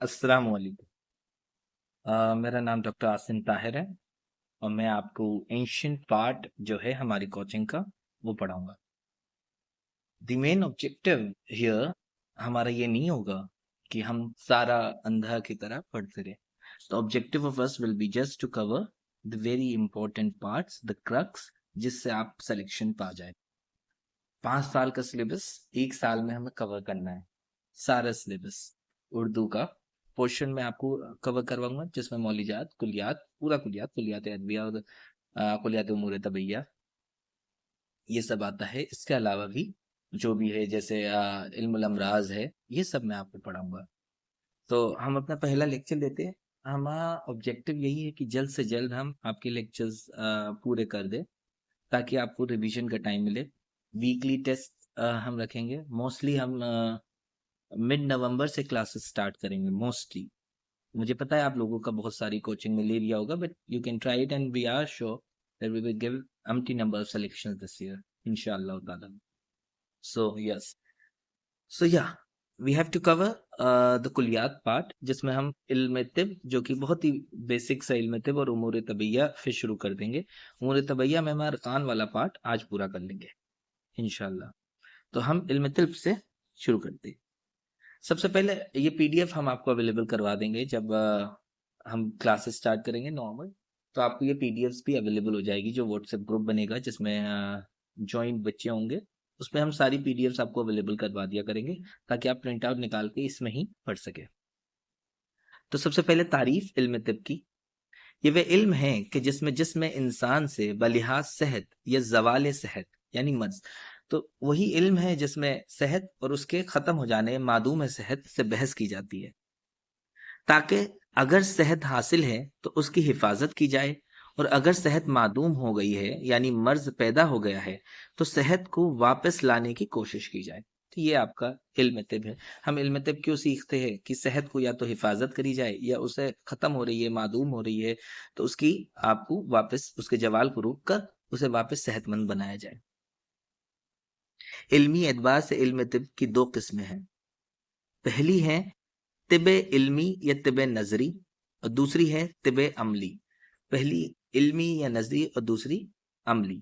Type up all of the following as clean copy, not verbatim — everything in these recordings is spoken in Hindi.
अस्सलाम वालेकुम। मेरा नाम डॉक्टर आसिम ताहिर है और मैं आपको एंशियंट पार्ट जो है हमारी कोचिंग का वो पढ़ाऊंगा। द मेन ऑब्जेक्टिव हियर हमारा ये नहीं होगा कि हम सारा अंधा की तरह पढ़ते रहे। The objective of us will be just to cover the very important parts, the crux, जिससे आप सिलेक्शन पा जाए। 5 साल का सिलेबस 1 साल में हमें कवर करना है। सारा सिलेबस उर्दू का पोर्शन में आपको कवर करवाऊंगा, जिसमें मौलिजात, कुलियात, पूरा कुलियात, कुलियात अदबिया और कुलियात उमूर तबैया ये सब आता है। इसके अलावा भी जो भी है, जैसे इल्मुल अमराज है, ये सब मैं आपको पढ़ाऊंगा। तो हम अपना पहला लेक्चर लेते हैं। हमारा ऑब्जेक्टिव यही है कि जल्द से जल्द हम आपके लेक्चर्स पूरे कर दें, ताकि आपको रिवीजन का टाइम मिले। वीकली टेस्ट हम रखेंगे। मोस्टली हम मिड नवंबर से क्लासेस स्टार्ट करेंगे मोस्टली। मुझे पता है आप लोगों का बहुत सारी कोचिंग में ले लिया होगा, but you can try it and we are sure that we will give empty number of selections this year, inshallah taala. So yes, so yeah, we have to cover the कुलियात पार्ट, जिसमें हम इल्म तिब, जो कि बहुत ही बेसिक सा इल्म तिब और उमूर तबैया फिर शुरू कर देंगे। उमूर तबैया में हम अरकान वाला पार्ट आज पूरा कर लेंगे इंशाल्लाह। तो हम इल्म तिब से शुरू करते हैं। सबसे पहले ये पीडीएफ हम आपको अवेलेबल करवा देंगे जब हम क्लासेस स्टार्ट करेंगे नॉर्मल। तो आपको ये पीडीएफ्स भी अवेलेबल हो जाएगी, जो व्हाट्सएप ग्रुप बनेगा जिसमें जॉइंट बच्चे होंगे, उसमें हम सारी पीडीएफ्स आपको अवेलेबल करवा दिया करेंगे, ताकि आप प्रिंट आउट निकाल के इसमें ही पढ़ सके। तो सबसे पहले तारीफ इल्म तिब की। ये वे इल्म है कि जिसमें जिसमें इंसान से बलिहाज सेहत या जवाल सेहत यानी मर्ज, तो वही इल्म है जिसमें सेहत और उसके खत्म हो जाने मादूम सेहत से बहस की जाती है, ताकि अगर सेहत हासिल है तो उसकी हिफाजत की जाए, और अगर सेहत मादूम हो गई है यानी मर्ज पैदा हो गया है तो सेहत को वापस लाने की कोशिश की जाए। तो ये आपका इल्म तिब है। हम इल्म तिब क्यों सीखते हैं कि सेहत को या तो हिफाजत करी जाए, या उसे खत्म हो रही है, मादूम हो रही है, तो उसकी आपको वापस उसके जवाल को रोक कर उसे वापस सेहतमंद बनाया जाए। इल्मी एतबार से इल्म तिब की दो किस्में हैं। पहली है तिब इल्मी या तिब नजरी, और दूसरी है तिब अमली। पहली इल्मी या नजरी और दूसरी अमली।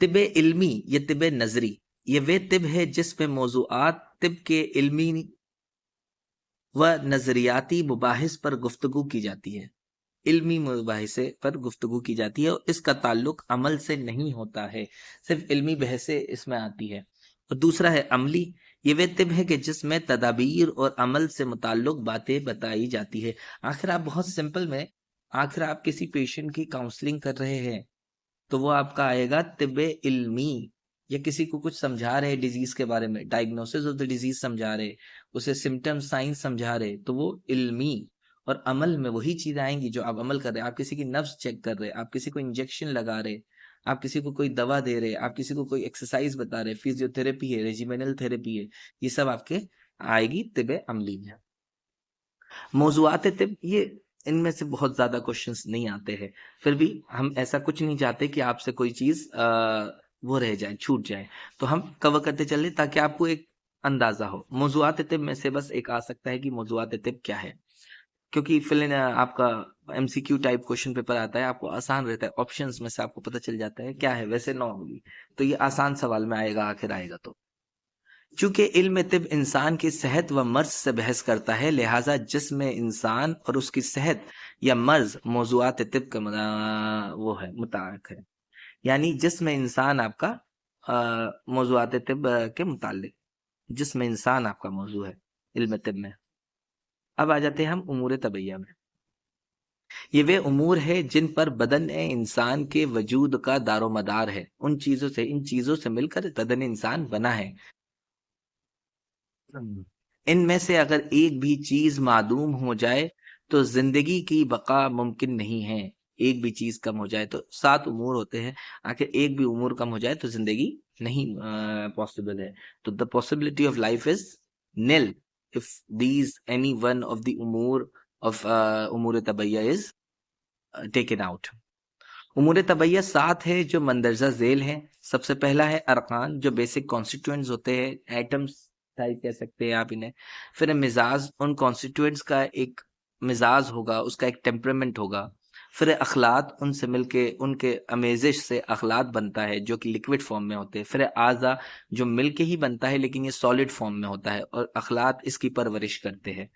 तिब इल्मी या तिब नजरी ये वे तिब है जिसमें मौजूआत तिब के इल्मी व नजरियाती मुबाहिस पर गुफ्तगू की जाती है। इल्मी मुबाहिसे पर गुफ्तगू की जाती है और इसका ताल्लुक अमल से नहीं होता है, सिर्फ इल्मी बहसें इसमें आती है। और दूसरा है अमली। ये वे तिब है कि जिसमें तदाबीर और अमल से मुताल्लुक बातें बताई जाती है। आखिर आप बहुत सिंपल में, आखिर आप किसी पेशेंट की काउंसलिंग कर रहे हैं, तो वो आपका आएगा तिब इल्मी। या किसी को कुछ समझा रहे डिजीज के बारे में, डायग्नोसिस ऑफ द डिजीज समझा रहे, उसे सिम्टम साइंस समझा रहे, तो वो इल्मी। और अमल में वही चीज आएंगी जो आप अमल कर रहे हैं। आप किसी की नब्ज चेक कर रहे, आप किसी को इंजेक्शन लगा रहे, आप किसी को कोई दवा दे रहे, आप किसी को कोई एक्सरसाइज बता रहे, फिजियोथेरेपी है, रेजिमेनल थेरेपी है, ये सब आपके आएगी तिब अमली में। मौजुआत तिब ये, इनमें से बहुत ज्यादा क्वेश्चंस नहीं आते हैं, फिर भी हम ऐसा कुछ नहीं चाहते कि आपसे कोई चीज वो रह जाए, छूट जाए, तो हम कवर करते चले ताकि आपको एक अंदाजा हो। मौजुआत तिब में से बस एक आ सकता है कि मौजुआत तिब क्या है, क्योंकि फिल आपका एमसीक्यू टाइप क्वेश्चन पेपर आता है, आपको आसान रहता है, ऑप्शंस में से आपको पता चल जाता है क्या है। वैसे नॉर्मली तो ये आसान सवाल में आएगा, आखिर आएगा तो। चूंकि इल्म तिब इंसान की सेहत व मर्ज से बहस करता है, लिहाजा जिस्म इंसान और उसकी सेहत या मर्ज मौजुआत तिब का वो है, मुताबिक है। यानी जिस्म इंसान आपका मौजुआत तिब के मुतालिक, जिस्म इंसान आपका मौजू है इल्म तिब में। अब आ जाते हैं हम उमूर तबैया में। ये वे उमूर है जिन पर बदन इंसान के वजूद का दारोमदार है। उन चीजों से, इन चीजों से मिलकर बदन इंसान बना है। इनमें से अगर एक भी चीज मादूम हो जाए तो जिंदगी की बका मुमकिन नहीं है। एक भी चीज कम हो जाए तो, 7 उमूर होते हैं, आखिर एक भी उमूर कम हो जाए तो जिंदगी नहीं पॉसिबल है। तो the possibility of life is nil if these any one of the umur of umur तबैया इज टेकन आउट। उमूर तबैया 7 है जो मंदरजा झेल है। सबसे पहला है अरकान, जो बेसिक कॉन्स्टिट्यूएंट्स होते हैं, एटम्स टाइप कह सकते हैं आप इन्हें। फिर मिजाज, उन कॉन्स्टिट्यूएंट्स का एक मिजाज होगा, उसका एक टेम्परामेंट होगा। फिर अखलात, उनसे मिलके उनके अमेजिश से अखलात बनता है जो कि लिक्विड फॉर्म में होते हैं। फिर आज़ा, जो मिलके ही बनता है लेकिन ये सॉलिड फॉर्म में होता है, और अखलात इसकी परवरिश करते हैं।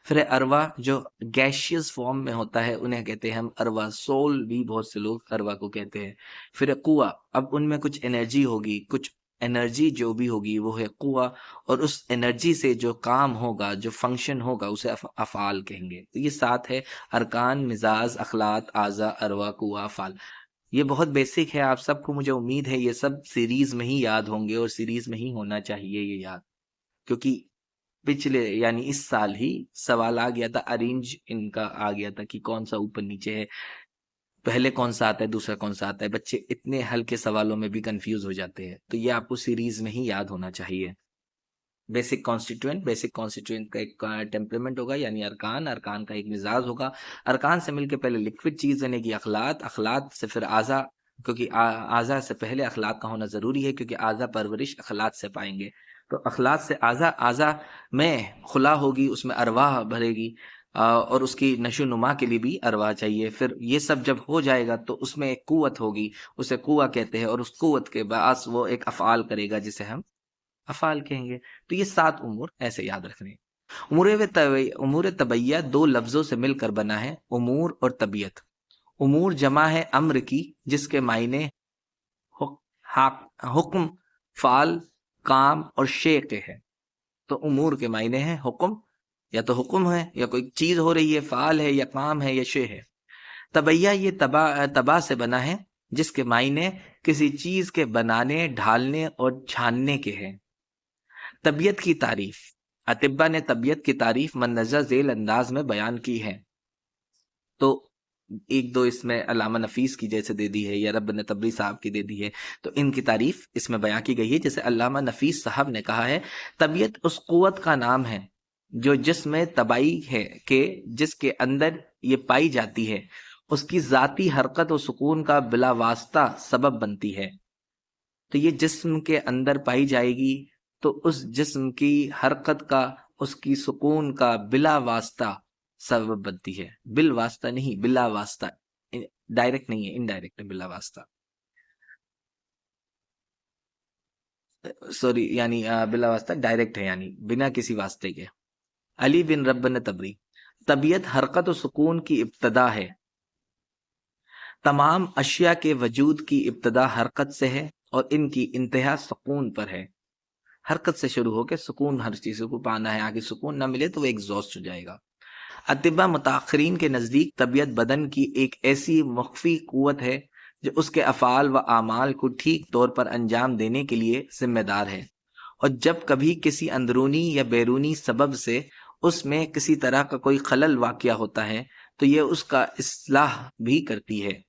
फिर अरवा, जो गैशियस फॉर्म में होता है, उन्हें कहते हैं हम अरवा। सोल भी बहुत से लोग अरवा को कहते हैं। फिर कुआ, अब उनमें कुछ एनर्जी होगी, कुछ एनर्जी जो भी होगी वो है कुआ, और उस एनर्जी से जो काम होगा, जो फंक्शन होगा, उसे अफ़ाल कहेंगे। तो ये 7 है: अरकान, मिजाज, अखलात, आज़ा, अरवा, कुआ, अफ़ाल। ये बहुत बेसिक है, आप सबको मुझे उम्मीद है ये सब सीरीज में ही याद होंगे, और सीरीज में ही होना चाहिए ये याद, क्योंकि पिछले यानी इस साल ही सवाल आ गया था, अरेंज इनका आ गया था कि कौन सा ऊपर नीचे है, पहले कौन सा आता है, दूसरा कौन सा आता है। बच्चे इतने हल्के सवालों में भी कंफ्यूज हो जाते हैं, तो ये आपको सीरीज में ही याद होना चाहिए। बेसिक कॉन्स्टिट्यूएंट का एक टेम्परामेंट होगा यानी अरकान, अरकान का एक मिजाज होगा, अरकान से मिलकर पहले लिक्विड चीज बनेगी अखलात, अखलात से फिर आज़ा, क्योंकि आज़ा से पहले अखलात का होना जरूरी है, क्योंकि आज़ा परवरिश अखलात से पाएंगे। तो अखलात से आज़ा, आज़ा में खुला होगी, उसमें अरवाह भरेगी, और उसकी नशो नुमा के लिए भी अरवाह चाहिए। फिर ये सब जब हो जाएगा तो उसमें एक कुव्वत होगी, उसे कुआ कहते हैं, और उस कुव्वत के बाद वो एक अफ़आल करेगा जिसे हम अफ़ाल कहेंगे। तो ये 7 उमूर ऐसे याद रखने। उमूर तबैया 2 लफ्जों से मिलकर बना है, उमूर और तबीयत। उमूर जमा है अम्र की, जिसके मायने हुक्म, फाल, काम और शे के हैं। तो उमूर के मायने हैं हुक्म, या तो हुक्म है, या कोई चीज हो रही है, फाल है, या काम है, या शे है। तबैया ये तबा से बना है, जिसके मायने किसी चीज के बनाने, ढालने और छानने के हैं। तबीयत की तारीफ, अतिब्बा ने तबीयत की तारीफ मंदरजा झेल अंदाज में बयान की है। तो एक दो इसमें अल्लामा नफीस की जैसे दे दी है, या रब ने तबरी साहब की दे दी है, तो इनकी तारीफ इसमें बयां की गई है। जैसे अल्लामा नफीस साहब ने कहा है, तबीयत उस कुव्वत का नाम है जो जिसमें तबाई है के जिसके अंदर ये पाई जाती है, उसकी जाती हरकत और सुकून का बिला वास्ता सबब बनती है। तो ये जिस्म के अंदर पाई जाएगी, तो उस जिस्म की हरकत का, उसकी सुकून का बिला वास्ता सबब बनती है। बिल वास्ता नहीं, बिला वास्ता, डायरेक्ट नहीं है, इनडायरेक्ट है बिला वास्ता, सॉरी, यानी बिला वास्ता डायरेक्ट है, यानी बिना किसी वास्ते के। अली बिन रब्बन तबरी, तबीयत हरकत और सुकून की इब्तदा है। तमाम अशिया के वजूद की इब्तदा हरकत से है, और इनकी इंतहा सुकून पर है। हरकत से शुरू होकर सुकून, हर चीज को पाना है, आगे सुकून ना मिले तो वो एग्जॉस्ट हो जाएगा। अतिबा मुताखरीन के नज़दीक तबीयत बदन की एक ऐसी मख्फी कुव्वत है जो उसके अफ़ाल व आमाल को ठीक तौर पर अंजाम देने के लिए जिम्मेदार है, और जब कभी किसी अंदरूनी या बैरूनी सबब से उसमें किसी तरह का कोई खलल वाक़या होता है तो ये उसका इस्लाह भी करती है।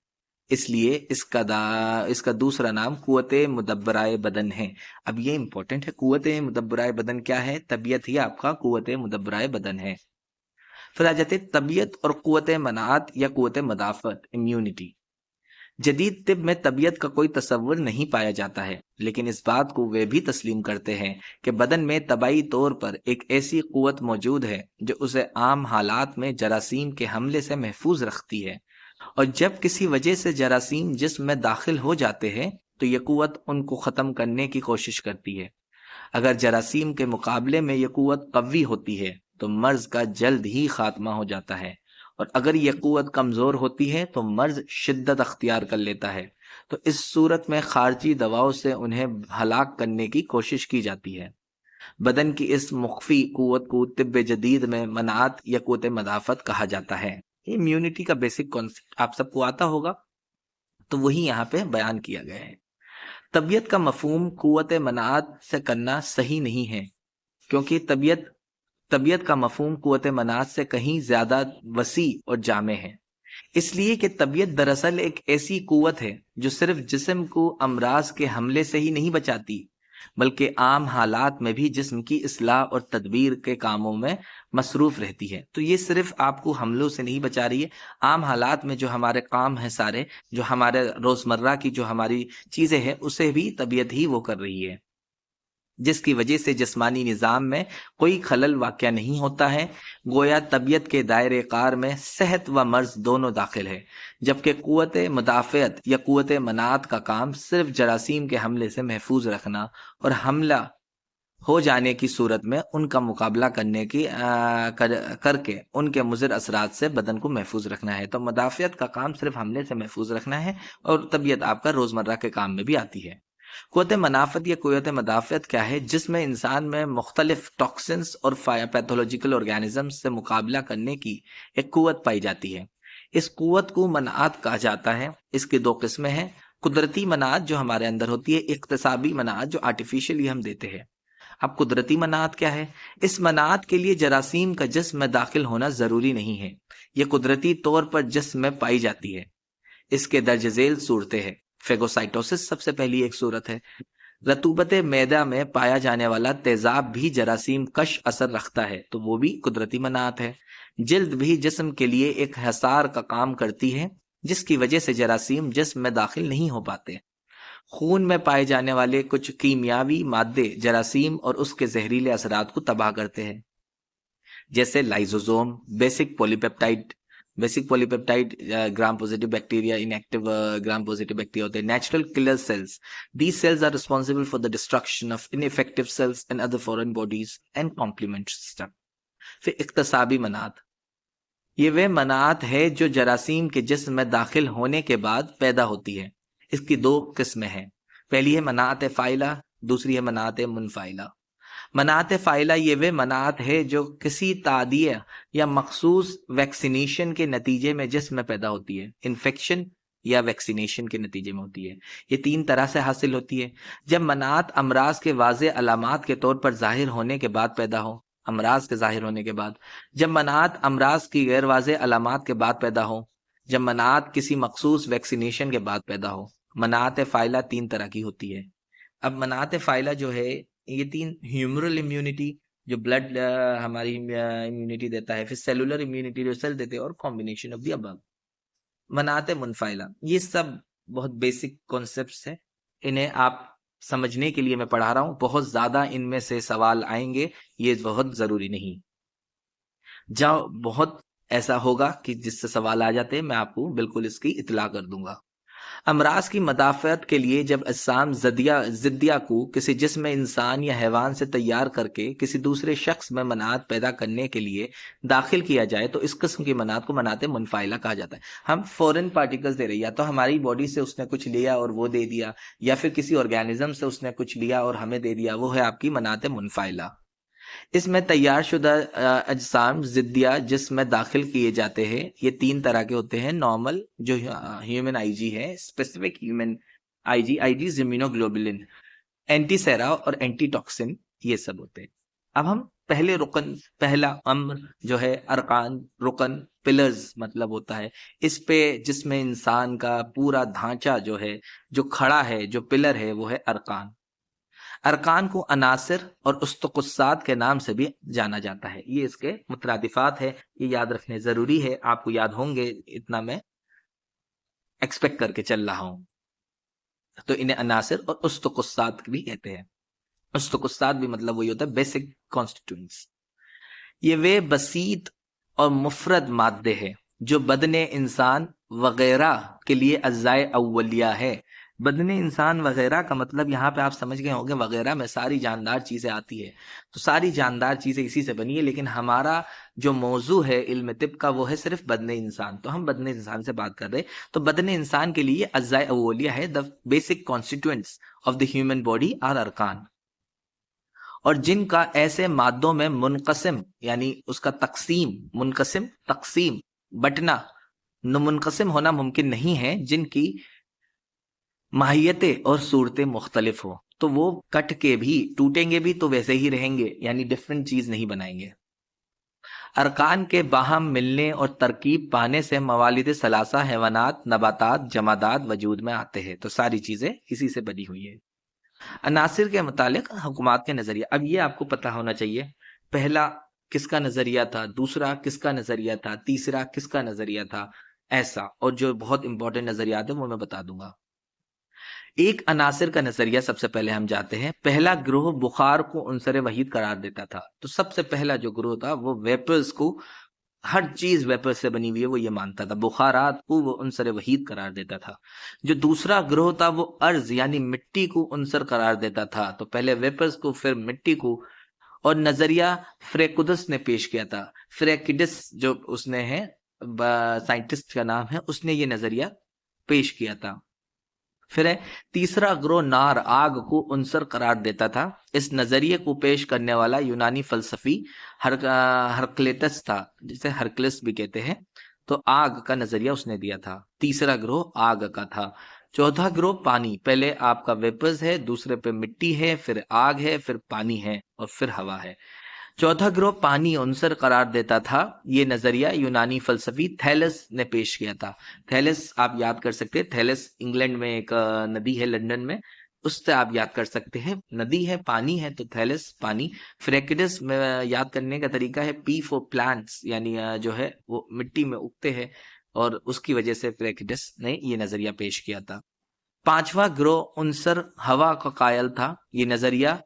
इसलिए इसका दूसरा नाम कुव्वते मुदब्बराए बदन है। अब ये इंपॉर्टेंट है, कुव्वते मुदब्बराए बदन क्या है? तबीयत ही आपका कुव्वते मुदब्बराए बदन है। फिर आ जाते तबीयत और कुव्वत मनात या कुव्वत मदाफत, इम्यूनिटी। जदीद तिब में तबीयत का कोई तस्वुर नहीं पाया जाता है, लेकिन इस बात को वे भी तस्लीम करते हैं कि बदन में तबाई तौर पर एक ऐसी कुव्वत मौजूद है जो उसे आम हालात में जरासीम के हमले से महफूज रखती है, और जब किसी वजह से जरासीम जिस्म में दाखिल हो जाते हैं तो यह कुव्वत उनको ख़त्म करने की कोशिश करती है। अगर जरासीम के मुकाबले में यह कुव्वत कवी होती है तो मर्ज का जल्द ही खात्मा हो जाता है, और अगर यह कुव्वत कमजोर होती है तो मर्ज शिद्दत अख्तियार कर लेता है। तो इस सूरत में खारजी दवाओं से उन्हें हलाक करने की कोशिश की जाती है। बदन की इस मुख्फी कुव्वत को तिब्ब जदीद में मनात या कुव्वत मदाफत कहा जाता है। इम्यूनिटी का बेसिक कॉन्सेप्ट आप सबको आता होगा, तो वही यहाँ पे बयान किया गया है। तबीयत का मफहूम कुव्वत मनात से करना सही नहीं है, क्योंकि तबीयत का मफहूम कुव्वत मनात से कहीं ज्यादा वसी और जामे है। इसलिए कि तबीयत दरअसल एक ऐसी कुव्वत है जो सिर्फ जिस्म को अमराज के हमले से ही नहीं बचाती, बल्कि आम हालात में भी जिस्म की इस्लाह और तदबीर के कामों में मसरूफ रहती है। तो ये सिर्फ आपको हमलों से नहीं बचा रही है, आम हालात में जो हमारे काम हैं सारे, जो हमारे रोजमर्रा की जो हमारी चीजें हैं, उसे भी तबीयत ही वो कर रही है। जिसकी वजह से जिस्मानी निज़ाम में कोई खलल वाक़या नहीं होता है। गोया तबीयत के दायरे कार में सेहत व मर्ज दोनों दाखिल है, जबकि क़ुव्वत मुदाफ़अत या क़ुव्वत मनाअत का काम सिर्फ जरासीम के हमले से महफूज रखना और हमला हो जाने की सूरत में उनका मुकाबला करके उनके मुज़िर असरात से बदन को महफूज रखना है। तो मुदाफ़ियत का काम सिर्फ हमले से महफूज रखना है और तबीयत आपका रोज़मर्रा के काम में भी आती है। क़ुव्वत मनाफ़त या क़ुव्वत मुदाफ़अत क्या है? जिसमें इंसान में मुख्तलिफ टॉक्सिन्स और पैथोलॉजिकल ऑर्गेनिज़म्स से मुकाबला करने की एक क़ुव्वत पाई जाती है। इस क़ुव्वत को मनाअत कहा जाता है। इसकी दो किस्में हैं, कुदरती मनाअत जो हमारे अंदर होती है, इक्तसाबी मनाअत जो आर्टिफिशियली हम देते हैं। अब कुदरती मनाअत क्या है? इस मनाअत के लिए जरासीम का जिस्म में दाखिल होना ज़रूरी नहीं है। यह कुदरती तौर पर जिस्म में पाई जाती है। इसके दर्ज झेल सूरतें हैं। फेगोसाइटोसिस सबसे पहली एक सूरत है। रतूबत मैदा में पाया जाने वाला तेजाब भी जरासीम कश असर रखता है, तो वो भी कुदरती मनाअत है। जिल्द भी जिस्म के लिए एक हसार का काम करती है, जिसकी वजह से जरासीम जिस्म में दाखिल नहीं हो पाते। खून में पाए जाने वाले कुछ कीमियावी मादे जरासीम और उसके जहरीले असरात को तबाह करते हैं, जैसे lysosome, basic polypeptide gram positive bacteria, inactive gram positive bacteria होते हैं, natural killer cells. These cells are responsible for the destruction of ineffective cells and other foreign bodies and complement system. फिर इक्तसाबी मनाअत, ये वे मनाअत है जो जरासीम के जिस्म में दाखिल होने के बाद पैदा होती है। इसकी दो किस्में हैं, पहली है मनाअत फ़ाइला, दूसरी है मनाअत मुनफ़ाइला। मनाअत फ़ाइला ये वे मनाअत है जो किसी तादिया या मखसूस वैक्सीनेशन के नतीजे में जिस्म में पैदा होती है। इन्फेक्शन या वैक्सीनेशन के नतीजे में होती है। ये तीन तरह से हासिल होती है। जब मनाअत अमराज के वाज़े अलामात के तौर पर ज़ाहिर होने के बाद पैदा हो, अमराज के ज़ाहिर होने के बाद। जब मनाअत अमराज की गैर वाज़े अलामात के बाद पैदा हो। जब मनाअत किसी मखसूस वैक्सीनेशन के बाद पैदा हो। मनाअत फ़ाइला तीन तरह की होती है। अब मनाअत फ़ाइला जो है, ये तीन, ह्यूमरल इम्यूनिटी जो ब्लड हमारी इम्यूनिटी देता है, फिर सेलुलर इम्यूनिटी जो सेल देते हैं, और कॉम्बिनेशन ऑफ द अबव। मनाअत मुनफ़ाइला, ये सब बहुत बेसिक कॉन्सेप्ट्स है। इन्हें आप समझने के लिए मैं पढ़ा रहा हूँ, बहुत ज़्यादा इनमें से सवाल आएंगे, ये बहुत ज़रूरी नहीं। जब बहुत ऐसा होगा कि जिससे सवाल आ जाते हैं, मैं आपको बिल्कुल इसकी इत्तला कर दूंगा। अमराज की मदाफ़अत के लिए जब अजसाम ज़िद्दिया को किसी जिस्म इंसान या हैवान से तैयार करके किसी दूसरे शख्स में मनाअत पैदा करने के लिए दाखिल किया जाए, तो इस किस्म की मनाअत को मनाअत मुनफ़ाइला कहा जाता है। हम फॉरेन पार्टिकल्स दे रहे हैं, या तो हमारी बॉडी से उसने कुछ लिया और वो दे दिया, या फिर किसी ऑर्गेनिज्म से उसने कुछ लिया और हमें दे दिया, वो है आपकी मनाअत मुनफ़ाइला। इसमें तैयार शुदा अजसाम ज़िद्दिया जिसमें दाखिल किए जाते हैं, ये तीन तरह के होते हैं। नॉर्मल जो ह्यूमन आईजी है, specific human IG immunoglobulin, antisera और एंटीटॉक्सिन, ये सब होते हैं। अब हम पहला अम्र जो है, अरकान, रुकन, पिलर्स मतलब होता है इस पे, जिसमें इंसान का पूरा ढांचा जो है, जो खड़ा है, जो पिलर है, वो है अरकान। अरकान को अनासिर और उस्तकुस्सात के नाम से भी जाना जाता है। ये इसके मुतरादिफात है, ये याद रखने जरूरी है, आपको याद होंगे, इतना मैं एक्सपेक्ट करके चल रहा हूं। तो इन्हें अनासिर और उस्तकुस्सात भी कहते हैं। उस्तकुस्सात भी मतलब वही होता है बेसिक कॉन्स्टिट्यूएंट्स। ये वे बसीत और मुफरद मादे हैं जो बदने इंसान वगैरह के लिए अज़ाए अव्वलिया है। बदने इंसान वगैरह का मतलब यहाँ पे आप समझ गए होंगे, वगैरह में सारी जानदार चीज़ें आती है, तो सारी जानदार चीज़ें इसी से बनी है। लेकिन हमारा जो मौजू है इल्म तिब का, वो है सिर्फ बदने इंसान, तो हम बदने इंसान से बात कर रहे हैं। तो बदने इंसान के लिए अज़ाए अव्वलिया है, the basic constituents of the human body are अरकान, और जिनका ऐसे मादों में मुनकसिम यानी उसका तकसीम, मुनकसिम तकसीम बटना, मुनकसिम होना मुमकिन नहीं है, जिनकी माहियतें और सूरतें मुख्तलिफ हो, तो वो कट के भी टूटेंगे भी तो वैसे ही रहेंगे, यानी डिफरेंट चीज नहीं बनाएंगे। अरकान के बाहम मिलने और तरकीब पाने से मवालिद सलासा हैवानात, नबातात, जमादात वजूद में आते हैं। तो सारी चीजें इसी से बनी हुई है। अनासिर के मुतालिक हुकूमत के नजरिया, अब ये आपको पता होना चाहिए, पहला किसका नजरिया था, दूसरा किसका नजरिया था, तीसरा किसका नजरिया था, ऐसा। और जो बहुत इंपॉर्टेंट नजरियात है वो मैं बता दूंगा। एक अनासिर का नजरिया सबसे पहले हम जाते हैं। पहला ग्रोह बुखार को उनसर वहीद करार देता था। तो सबसे पहला जो ग्रोह था वो वेपर्स को, हर चीज वेपर से बनी हुई है वो ये मानता था। बुखारात को वो उनसर वहीद करार देता था। जो दूसरा ग्रोह था वो अर्ज यानी मिट्टी को उनसर करार देता था। तो पहले वेपर्स को, फिर मिट्टी को। और नजरिया फ्रेकुदस ने पेश किया था। फ्रेकिडस जो उसने है, साइंटिस्ट का नाम है, उसने ये नजरिया पेश किया था। फिर है तीसरा ग्रोह नार, आग को उनसर करार देता था। इस नजरिए को पेश करने वाला यूनानी फलसफी हरक्लेटस था, जिसे हरक्लिस भी कहते हैं। तो आग का नजरिया उसने दिया था। तीसरा ग्रोह आग का था। चौथा ग्रोह पानी, पहले आपका वेपर्स है, दूसरे पे मिट्टी है, फिर आग है, फिर पानी है, और फिर हवा है। चौथा ग्रोह पानी अनसर करार देता था। ये नजरिया यूनानी फलसफी थैलस ने पेश किया था। थैलस आप याद कर सकते हैं, थैलस इंग्लैंड में एक नदी है, लंदन में, उससे आप याद कर सकते हैं। नदी है, पानी है, तो थैलस पानी। फ्रेकिडस में याद करने का तरीका है पी फॉर प्लांट्स, यानी जो है वो मिट्टी में उगते हैं, और उसकी वजह से फ्रेकिडस ने ये नजरिया पेश किया था। पांचवा ग्रोह उनसर हवा का कायल था। ये नजरिया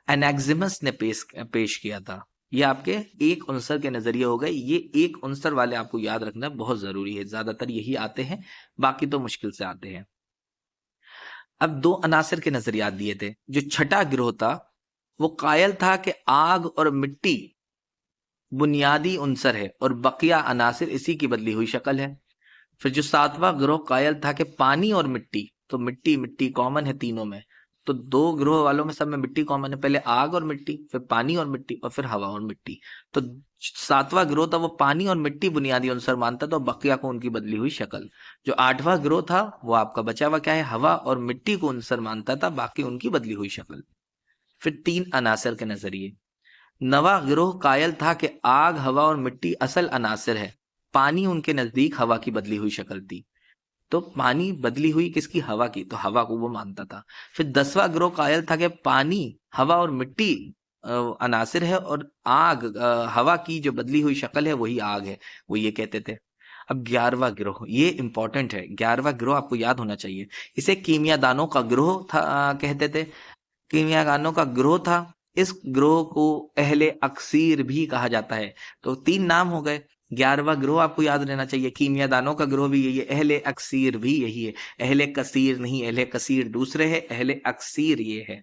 एनेक्जिमस ने पेश किया था। ये आपके एक उनसर के नजरिए हो गए। ये एक उनसर वाले आपको याद रखना बहुत जरूरी है, ज्यादातर यही आते हैं, बाकी तो मुश्किल से आते हैं। अब दो अनासिर के नजरियात दिए थे। जो छठा गिरोह था वो कायल था कि आग और मिट्टी बुनियादी उनसर है और बकिया अनासिर इसी की बदली हुई शक्ल है। फिर जो सातवां ग्रोह कायल था कि पानी और मिट्टी, तो मिट्टी मिट्टी कॉमन है तीनों में। तो दो ग्रोह वालों में सब में मिट्टी कॉमन है, पहले आग और मिट्टी, फिर पानी और मिट्टी, और फिर हवा और मिट्टी। तो सातवां ग्रोह था वो पानी और मिट्टी बुनियादी अनुसार मानता था, तो बकिया को उनकी बदली हुई शक्ल। जो आठवां ग्रोह था वो आपका बचा हुआ क्या है, हवा और मिट्टी को अनुसार मानता था, बाकी उनकी बदली हुई शक्ल। फिर तीन अनासर के नजरिए। नवा गिरोह कायल था कि आग, हवा और मिट्टी असल अनासिर है, पानी उनके नजदीक हवा की बदली हुई शक्ल थी। तो पानी बदली हुई किसकी, हवा की, तो हवा को वो मानता था। फिर 10वां ग्रोह कायल था कि पानी, हवा और मिट्टी अनासिर है, और आग, हवा की जो बदली हुई शक्ल है वही आग है, वो ये कहते थे। अब 11वां ग्रोह, ये इंपॉर्टेंट है, 11वां ग्रोह आपको याद होना चाहिए। इसे कीमियादानों का ग्रोह था, कहते थे, कीमियादानों का ग्रोह था। इस ग्रोह को अहले अक्सीर भी कहा जाता है। तो तीन नाम हो गए। 11वां ग्रोह आपको याद रहना चाहिए, कीमियादानों का ग्रोह भी यही है, अहले अक्सीर भी यही है। अहले कसीर नहीं, अहले कसीर दूसरे है, अहले अक्सीर ये है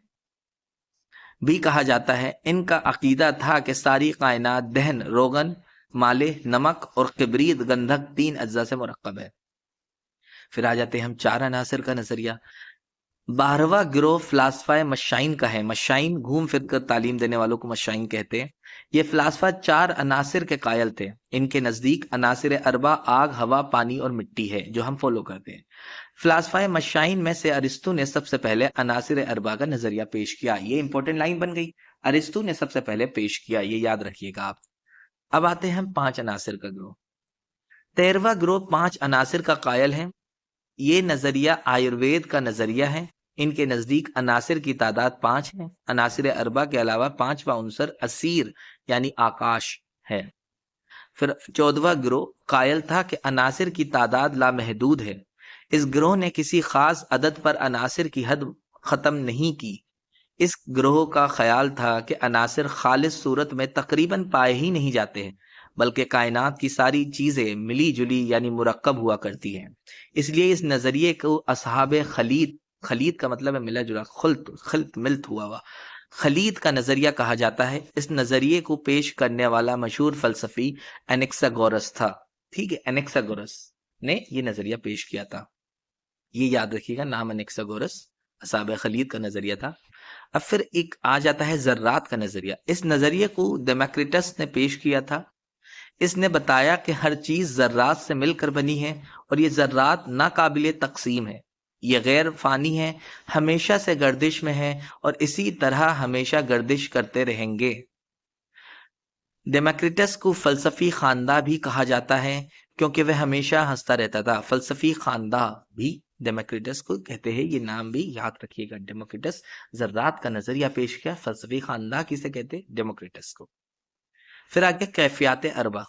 भी कहा जाता है। इनका अकीदा था कि सारी कायनात दहन, रोगन, माले, नमक और किबरीत गंधक तीन अज्जा से मुरक्कब है। फिर आ जाते हैं हम चार अनासिर का नजरिया। 12वां गिरोह फिलासफा मशाइन का है। मशाइन घूम फिर कर तालीम देने वालों को मशाइन कहते हैं। ये फिलासफा चार अनासिर के कायल थे। इनके नजदीक अनासिर अरबा आग, हवा, पानी और मिट्टी है, जो हम फॉलो करते हैं। फिलासफा मशाइन में से अरिस्तु ने सबसे पहले अनासिर अरबा का नजरिया पेश किया। ये इंपॉर्टेंट लाइन बन गई, अरिस्तु ने सबसे पहले पेश किया, ये याद रखिएगा आप। अब आते हैं हम पांच अनासिर का ग्रोह। 13वां ग्रोह पांच अनासिर का कायल है। ये नजरिया आयुर्वेद का नजरिया है। इनके नजदीक अनासिर की तादाद 5 है। अनासिर अरबा के अलावा पांचवा उनसर असीर यानी आकाश है। फिर 14वां गिरोह कायल था कि अनासिर की तादाद लामहदूद है। इस गिरोह ने किसी खास अदद पर अनासिर की हद खत्म नहीं की। इस ग्रोह का ख्याल था कि अनासिर खालिस सूरत में तकरीबन पाए ही नहीं जाते हैं, बल्कि कायनात की सारी चीजें मिली जुली यानी मुरक्कब हुआ करती हैं। इसलिए इस नजरिए को असहाब खलीद, खलीद का मतलब है मिला जुला, खुल्त खिल्त मिल्त हुआ खलीद का नजरिया कहा जाता है। इस नजरिए को पेश करने वाला मशहूर फलसफी एनेक्सागोरस था। ठीक है, एनेक्सागोरस ने ये नजरिया पेश किया था, ये याद रखिएगा, नाम एनेक्सागोरस, असहाब खलीद का नजरिया था। अब फिर एक आ जाता है जर्रात का नजरिया। इस नजरिए को डेमोक्रिटस ने पेश किया था। इसने बताया कि हर चीज जर्रात से मिलकर बनी है और ये जर्रात नाकाबिले तकसीम है। ये गैर फानी है, हमेशा से गर्दिश में है और इसी तरह हमेशा गर्दिश करते रहेंगे। डेमोक्रिटस को फलसफी खानदा भी कहा जाता है क्योंकि वह हमेशा हंसता रहता था। फलसफी खानदा भी डेमोक्रिटस को कहते हैं, ये नाम भी याद रखिएगा। डेमोक्रिटस जर्रात का नजरिया पेश किया, फलसफी खानदा किसे कहते, डेमोक्रिटस को। फिर आगे कैफियत अरबा।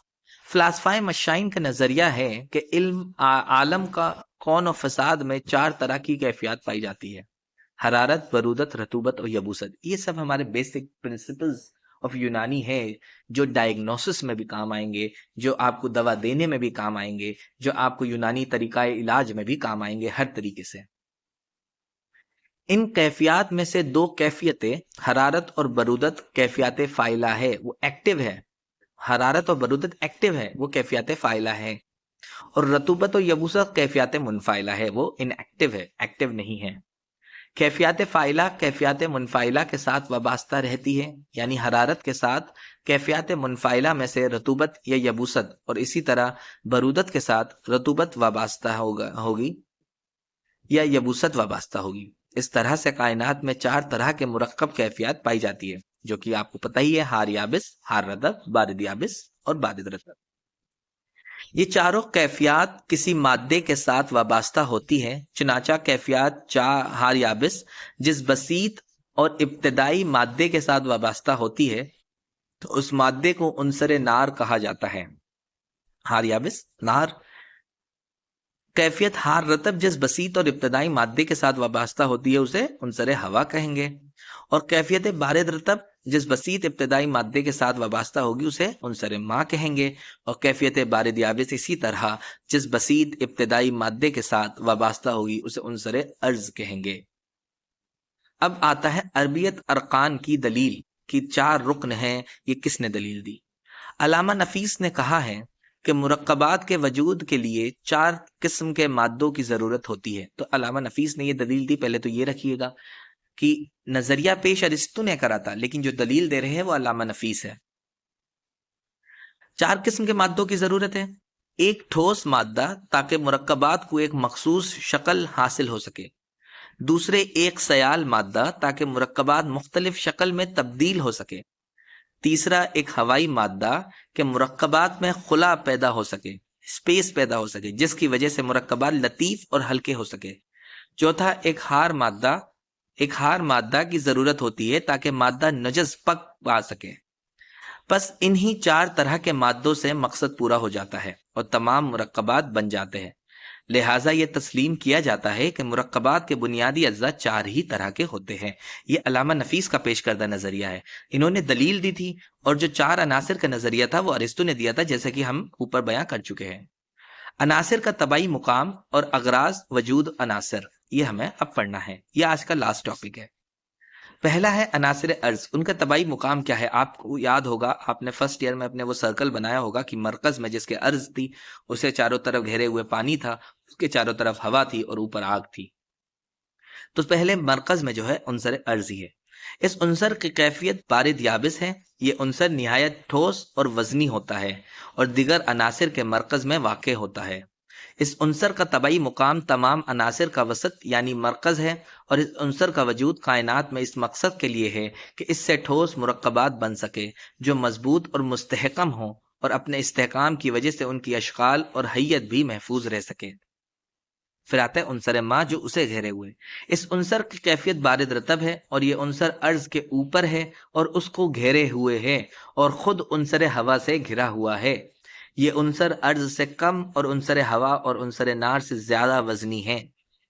फिलासफाए मशाइन का नजरिया है कि इल्म आलम का कौन और फसाद में 4 तरह की कैफियत पाई जाती है। हरारत, बरूदत, रतूबत और यबूसत। ये सब हमारे बेसिक प्रिंसिपल्स ऑफ यूनानी है, जो डायग्नोसिस में भी काम आएंगे, जो आपको दवा देने में भी काम आएंगे, जो आपको यूनानी तरीका इलाज में भी काम आएंगे, हर तरीके से। इन कैफियत में से 2 कैफियतें, हरारत और बरूदत, कैफियत फाइला है, वो एक्टिव है। हरारत और बरूदत एक्टिव है, वो कैफियत फाइला है। और रतूबत और यबूसत कैफियत मुनफाइला है, वो इनएक्टिव है, एक्टिव नहीं है। कैफियत फाइला कैफियत मुनफाइला के साथ वाबस्ता रहती है, यानी हरारत के साथ कैफियत मुनफाइला में से रतूबत या यबूसत, और इसी तरह बरूदत के साथ रतूबत वाबस्ता होगी या यबूसत वाबस्ता होगी। इस तरह से कायनात में 4 तरह के मुरक्कब कैफियत पाई जाती है, जो कि आपको पता ही है, हार याबिस, हार रतब, बारिद याबिस और बारिद रतब। ये चारों कैफियत किसी मादे के साथ वाबस्ता होती है। चुनाचा कैफियत हार याबिस जिस बसीत और इब्तदाई मादे के साथ वाबस्ता होती है, तो उस मादे को उनसरे नार कहा जाता है। हार याबिस नार। कैफियत हार रतब जिस बसीत और इब्तदाई मादे के साथ वाबस्ता होती है, उसे उनसरे हवा कहेंगे। और कैफियत बारिद रतब जिस बसीत इब्तदाई मादे के साथ वाबस्ता होगी, उसे उनसरे माँ कहेंगे। और कैफियत बारिद याबिस इसी तरह जिस बसीत इब्तदाई मादे के साथ वाबस्ता होगी, उसे उनसरे अर्ज कहेंगे। अब आता है अरबियत अरकान की दलील कि 4 रुकन हैं, ये किसने दलील दी। अलामा नफीस ने कहा है कि मुरक्कबात के वजूद के लिए 4 किस्म के मादों की जरूरत होती है। तो अलामा नफीस ने ये दलील दी, पहले तो ये रखिएगा कि नजरिया पेश अरिस्तु ने करा था, लेकिन जो दलील दे रहे हैं वो अलामा नफीस है। 4 किस्म के मादों की जरूरत है। एक ठोस मादा, ताकि मुरक्कबात को एक मखसूस शक्ल हासिल हो सके। दूसरे, एक सयाल मादा, ताकि मुरक्कबात मुख्तलिफ शक्ल में तब्दील हो सके। तीसरा, एक हवाई मादा के मुरक्कबात में खुला पैदा हो सके, स्पेस पैदा हो सके, जिसकी वजह से मुरक्कबात लतीफ और हल्के हो सके। चौथा, एक हार मादा की जरूरत होती है, ताकि मादा नजस पक पा सके। बस इन्हीं 4 तरह के मादों से मकसद पूरा हो जाता है और तमाम मुरक्कबात बन जाते हैं। लिहाजा ये तस्लीम किया जाता है कि मुरक्कबात के बुनियादी अज्जा 4 ही तरह के होते हैं। ये अलामा नफीस का पेश करदा नजरिया है। इन्होंने दलील दी थी, और जो 4 अनासिर का नजरिया था वो अरिस्तु ने दिया था, जैसे कि हम ऊपर बयां कर चुके हैं। अनासिर का तबाई मुकाम और अगराज वजूद अनासिर, ये हमें अब पढ़ना है। ये आज का लास्ट टॉपिक है। पहला है अनासिर अर्ज। उनका तबाई मुकाम क्या है? आपको याद होगा, आपने फर्स्ट ईयर में अपने वो सर्कल बनाया होगा कि मरकज में जिसके अर्ज थी, उसे चारों तरफ घेरे हुए पानी था, उसके चारों तरफ हवा थी और ऊपर आग थी। तो पहले मरकज में जो है उनसर अर्ज ही है। इस उनसर की कैफियत बारिद याबिस है। ये उनसर निहायत ठोस और वजनी होता है और दिगर अनासिर के मरकज में वाक़ होता है। इस उनसर का तबाई मुकाम तमाम अनासिर का वसत यानी मरकज है, और इस उनसर का वजूद कायनात में इस मकसद के लिए है कि इससे ठोस मुरक्कबात बन सके, जो मजबूत और मुस्तहकम हो, और अपने इस्तेहकाम की वजह से उनकी अशकाल और हैयत भी महफूज रह सके। फिर आता है उनसर माँ, जो उसे घेरे हुए। इस उनसर की कैफियत बारिद रतब है, और ये उनसर अर्ज के ऊपर है और उसको घेरे हुए है, और खुद उनसर हवा से घिरा हुआ है। ये उनसर अर्ज से कम और उनसर हवा और उनसर नार से ज्यादा वजनी है।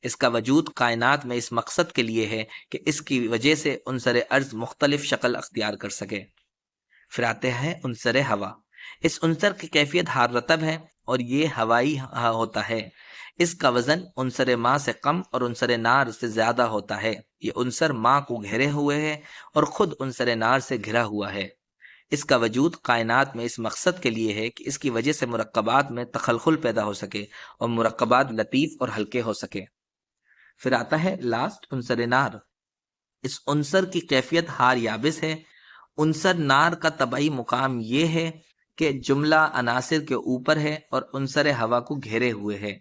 इसका वजूद कायनात में इस मकसद के लिए है कि इसकी वजह से उनसर अर्ज मुख्तलिफ शक्ल अख्तियार कर सके। फिर आते हैं उनसर हवा। इस उनसर की कैफियत हार रतब है और ये हवाई होता है। इसका वजन उनसर माँ से कम और उनसर नार से ज्यादा होता है। ये उनसर माँ को घेरे हुए है और खुद उनसर नार से घिरा हुआ है। इसका वजूद कायनात में इस मकसद के लिए है कि इसकी वजह से मुरक्कबात में तखलखुल पैदा हो सके और मुरक्कबात लतीफ और हल्के हो सके। फिर आता है लास्ट उनसर नार। इस उनसर की कैफियत हार याबिस है। उनसर नार का तबाई मुकाम ये है कि जुमला अनासिर के ऊपर है और उनसर हवा को घेरे हुए है।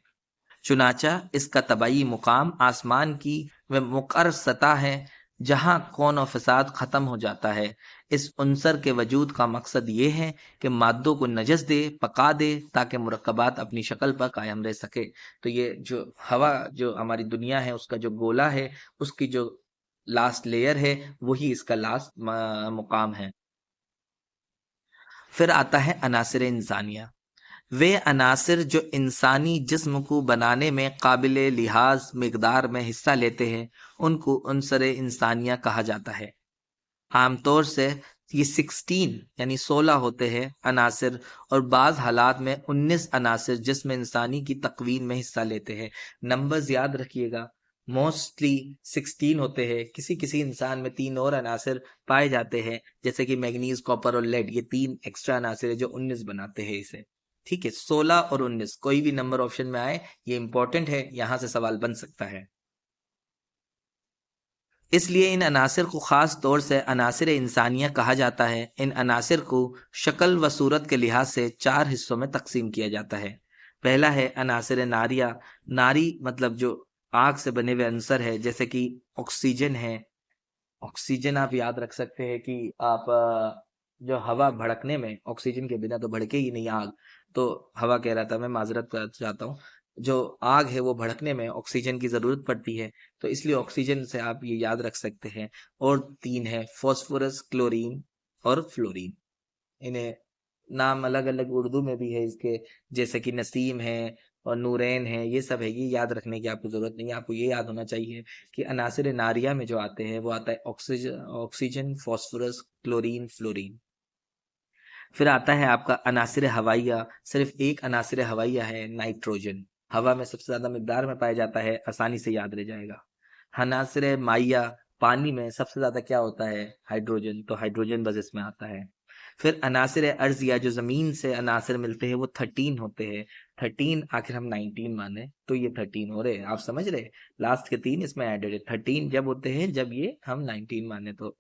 चुनाचा इसका तबाई मुकाम आसमान की व मुक़र्रर सतह है, जहां कौन और फसाद खत्म हो जाता है। इस उनसर के वजूद का मकसद ये है कि मादों को नजस दे, पका दे, ताकि मुरक्कबात अपनी शक्ल पर कायम रह सके। तो ये जो हवा, जो हमारी दुनिया है, उसका जो गोला है, उसकी जो लास्ट लेयर है, वही इसका लास्ट मुकाम है। फिर आता है अनासिर इंसानिया। वे अनासिर जो इंसानी जिस्म को बनाने में काबिल लिहाज मिकदार में हिस्सा लेते हैं उनको उनसरे इंसानिया कहा जाता है। आमतौर से ये 16 यानी 16 होते हैं अनासिर, और बाज़ हालात में 19 अनासिर जिसमें इंसानी की तकवीन में हिस्सा लेते हैं। नंबर्स याद रखिएगा, मोस्टली 16 होते हैं। किसी किसी इंसान में 3 और अनासिर पाए जाते हैं, जैसे कि मैग्नीज, कॉपर और लेड। ये 3 एक्स्ट्रा अनासिर है जो 19 बनाते हैं इसे। ठीक है, 16 और 19 कोई भी नंबर ऑप्शन में आए, ये इंपॉर्टेंट है, यहां से सवाल बन सकता है। इसलिए इन अनासिर को ख़ास तौर से अनासिर इंसानिया कहा जाता है। इन अनासिर को शक्ल व सूरत के लिहाज से 4 हिस्सों में तकसीम किया जाता है। पहला है अनासिर नारिया। नारी मतलब जो आग से बने हुए अंसर है, जैसे कि ऑक्सीजन है। ऑक्सीजन आप याद रख सकते हैं कि आप जो हवा भड़कने में ऑक्सीजन के बिना तो भड़के ही नहीं आग। तो हवा कह रहा था मैं, माजरत कर चाहता हूँ। जो आग है वो भड़कने में ऑक्सीजन की जरूरत पड़ती है, तो इसलिए ऑक्सीजन से आप ये याद रख सकते हैं। और 3 है फॉस्फोरस, क्लोरीन और फ्लोरीन। इन्हें नाम अलग अलग उर्दू में भी है इसके, जैसे कि नसीम है और नूरैन है, ये सब है। ये याद रखने की आपको जरूरत नहीं है। आपको ये याद होना चाहिए कि अनासिर नारिया में जो आते हैं वो आता है ऑक्सीजन, फॉस्फोरस, क्लोरीन, फ्लोरीन। फिर आता है आपका अनासिर हवाइया। सिर्फ एक अनासिर हवाइया है, नाइट्रोजन। हवा में सबसे ज्यादा मिकदार में पाया जाता है, आसानी से याद रह जाएगा। अनासिर माइया, पानी में सबसे ज्यादा क्या होता है, हाइड्रोजन। तो हाइड्रोजन बस इसमें आता है। फिर अनासिर अर्जिया, जो जमीन से अनासिर मिलते हैं वो 13 होते हैं। 13 आखिर हम 19 माने तो ये 13 हो रहे, आप समझ रहे। लास्ट के 3 इसमें एडेड है। 13 जब होते हैं जब ये हम 19 माने, तो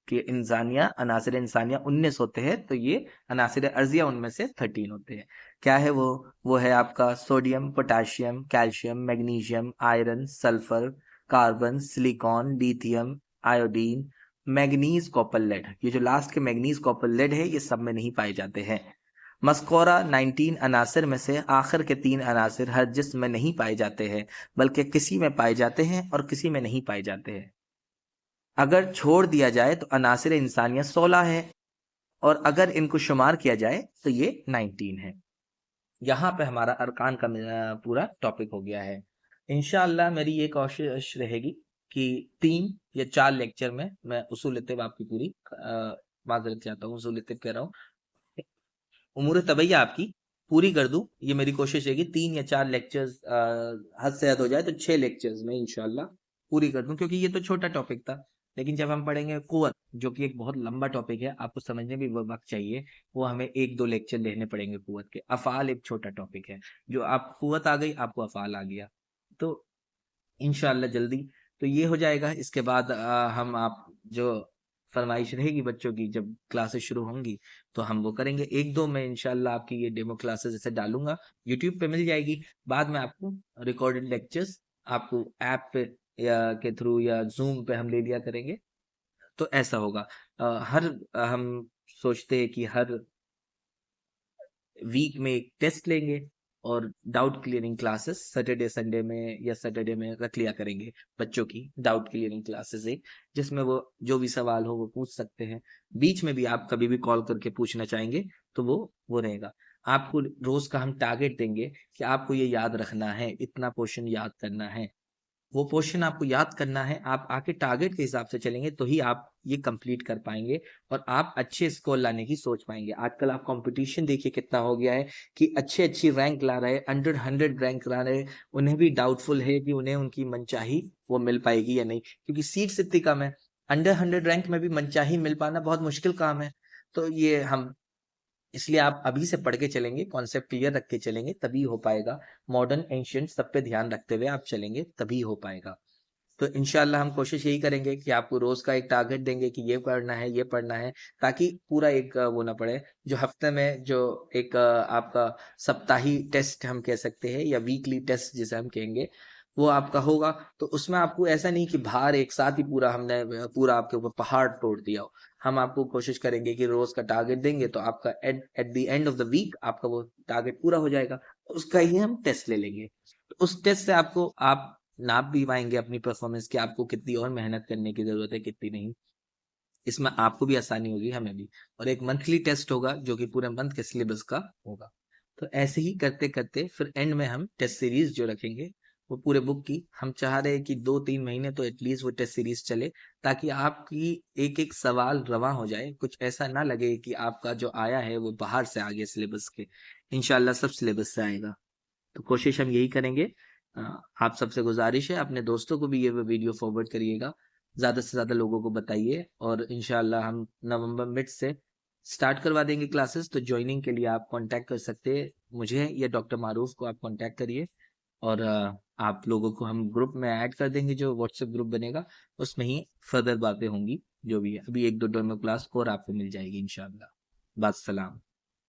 कि इंसानिया अनासिर इंसानिया 19 होते हैं, तो ये अनासिर अर्जिया उनमें से 13 होते हैं। क्या है वो है आपका sodium, potassium, calcium, magnesium, iron, sulphur, carbon, silicon, lithium, iodine, manganese, copper, lead. ये जो लास्ट के मैग्नीज, कॉपर, लेड है, ये सब में नहीं पाए जाते हैं। मस्कोरा 19 अनासिर में से आखिर के 3 अनासिर हर जिस्म में नहीं पाए जाते हैं, बल्कि किसी में पाए जाते हैं और किसी में नहीं पाए जाते हैं। अगर छोड़ दिया जाए तो अनासिर इंसानियत 16 है, और अगर इनको शुमार किया जाए तो ये 19 है। यहाँ पे हमारा अरकान का पूरा टॉपिक हो गया है। इंशाअल्लाह मेरी ये कोशिश रहेगी कि 3 या 4 लेक्चर में मैं उसूल तिब आपकी पूरी माजरत चाहता हूँ, उसूल तिब कह रहा हूँ, उमूर तबैया आपकी पूरी कर दूं। ये मेरी कोशिश है कि 3 या 4 लेक्चर्स, हद से हद हो जाए तो 6 लेक्चर्स में इंशाल्लाह पूरी कर दूं, क्योंकि ये तो छोटा टॉपिक था। लेकिन जब हम पढ़ेंगे कुव्वत, जो कि एक बहुत लंबा टॉपिक है, आपको समझने भी वक्त चाहिए, वो हमें 1-2 लेक्चर लेने पड़ेंगे कुव्वत के। अफ़ाल एक छोटा टॉपिक है, जो आप कुव्वत आ गई आपको अफ़ाल आ गया, तो इंशाल्लाह जल्दी तो ये हो जाएगा। इसके बाद हम आप जो फरमाइश रहेगी बच्चों की, जब क्लासेस शुरू होंगी तो हम वो करेंगे। 1-2 में इंशाल्लाह आपकी ये डेमो क्लासेस ऐसे डालूंगा, यूट्यूब पे मिल जाएगी। बाद में आपको रिकॉर्डेड लेक्चर्स आपको ऐप पे या के थ्रू या जूम पे हम ले लिया करेंगे, तो ऐसा होगा। हम सोचते हैं कि हर वीक में एक टेस्ट लेंगे, और doubt clearing classes Saturday Sunday में या सैटरडे में रख लिया करेंगे। बच्चों की डाउट क्लियरिंग क्लासेस एक, जिसमें वो जो भी सवाल हो वो पूछ सकते हैं। बीच में भी आप कभी भी कॉल करके पूछना चाहेंगे तो वो रहेगा। आपको रोज का हम टारगेट देंगे कि आपको ये याद रखना है, इतना पोर्शन याद करना है, वो पोर्शन आपको याद करना है। आप आके टारगेट के हिसाब से चलेंगे तो ही आप ये कंप्लीट कर पाएंगे, और आप अच्छे स्कोर लाने की सोच पाएंगे। आजकल आप कंपटीशन देखिए कितना हो गया है कि अच्छे अच्छी रैंक ला रहे, अंडर 100 रैंक ला रहे, उन्हें भी डाउटफुल है कि उन्हें उनकी मनचाही वो मिल पाएगी या नहीं, क्योंकि सीट्स इतनी कम है। अंडर 100 रैंक में भी मनचाही मिल पाना बहुत मुश्किल काम है। तो ये हम इसलिए आप अभी से पढ़ के चलेंगे, कॉन्सेप्ट क्लियर रख के चलेंगे, तभी हो पाएगा। मॉडर्न एंशियंट सब पे ध्यान रखते हुए आप चलेंगे तभी हो पाएगा। तो इंशाल्लाह हम कोशिश यही करेंगे कि आपको रोज का एक टारगेट देंगे कि ये पढ़ना है, ये पढ़ना है, ताकि पूरा एक वो ना पड़े। जो हफ्ते में जो एक आपका सप्ताही टेस्ट हम कह सकते हैं, या वीकली टेस्ट जिसे हम कहेंगे, वो आपका होगा। तो उसमें आपको ऐसा नहीं कि भार एक साथ ही पूरा हमने पूरा आपके ऊपर पहाड़ तोड़ दिया हो। हम आपको कोशिश करेंगे कि रोज का टारगेट देंगे, तो आपका at the end of the week आपका वो टारगेट पूरा हो जाएगा। उसका ही हम टेस्ट ले लेंगे। तो उस टेस्ट से आपको आप नाप भी पाएंगे अपनी परफॉर्मेंस की, आपको कितनी और मेहनत करने की जरूरत है, कितनी नहीं। इसमें आपको भी आसानी होगी, हमें भी। और एक मंथली टेस्ट होगा जो कि पूरे मंथ के सिलेबस का होगा। तो ऐसे ही करते करते फिर एंड में हम टेस्ट सीरीज जो रखेंगे वो पूरे बुक की, हम चाह रहे हैं कि 2-3 महीने तो एटलीस्ट वो टेस्ट सीरीज चले, ताकि आपकी एक एक सवाल रवा हो जाए, कुछ ऐसा ना लगे कि आपका जो आया है वो बाहर से आ गया सिलेबस के। इंशाल्लाह सब सिलेबस से आएगा। तो कोशिश हम यही करेंगे। अ, आप सबसे गुजारिश है अपने दोस्तों को भी ये वीडियो फॉरवर्ड करिएगा, ज़्यादा से ज़्यादा लोगों को बताइए, और इंशाल्लाह हम नवंबर मिड से स्टार्ट करवा देंगे क्लासेस। तो ज्वाइनिंग के लिए आप कांटेक्ट कर सकते हैं मुझे या डॉक्टर मारूफ को, आप कांटेक्ट करिए। और आप लोगों को हम ग्रुप में ऐड कर देंगे, जो व्हाट्सएप ग्रुप बनेगा उसमें ही फर्दर बातें होंगी, जो भी है। अभी 1-2 डेमो क्लास और आपको मिल जाएगी इंशाल्लाह। बात सलाम।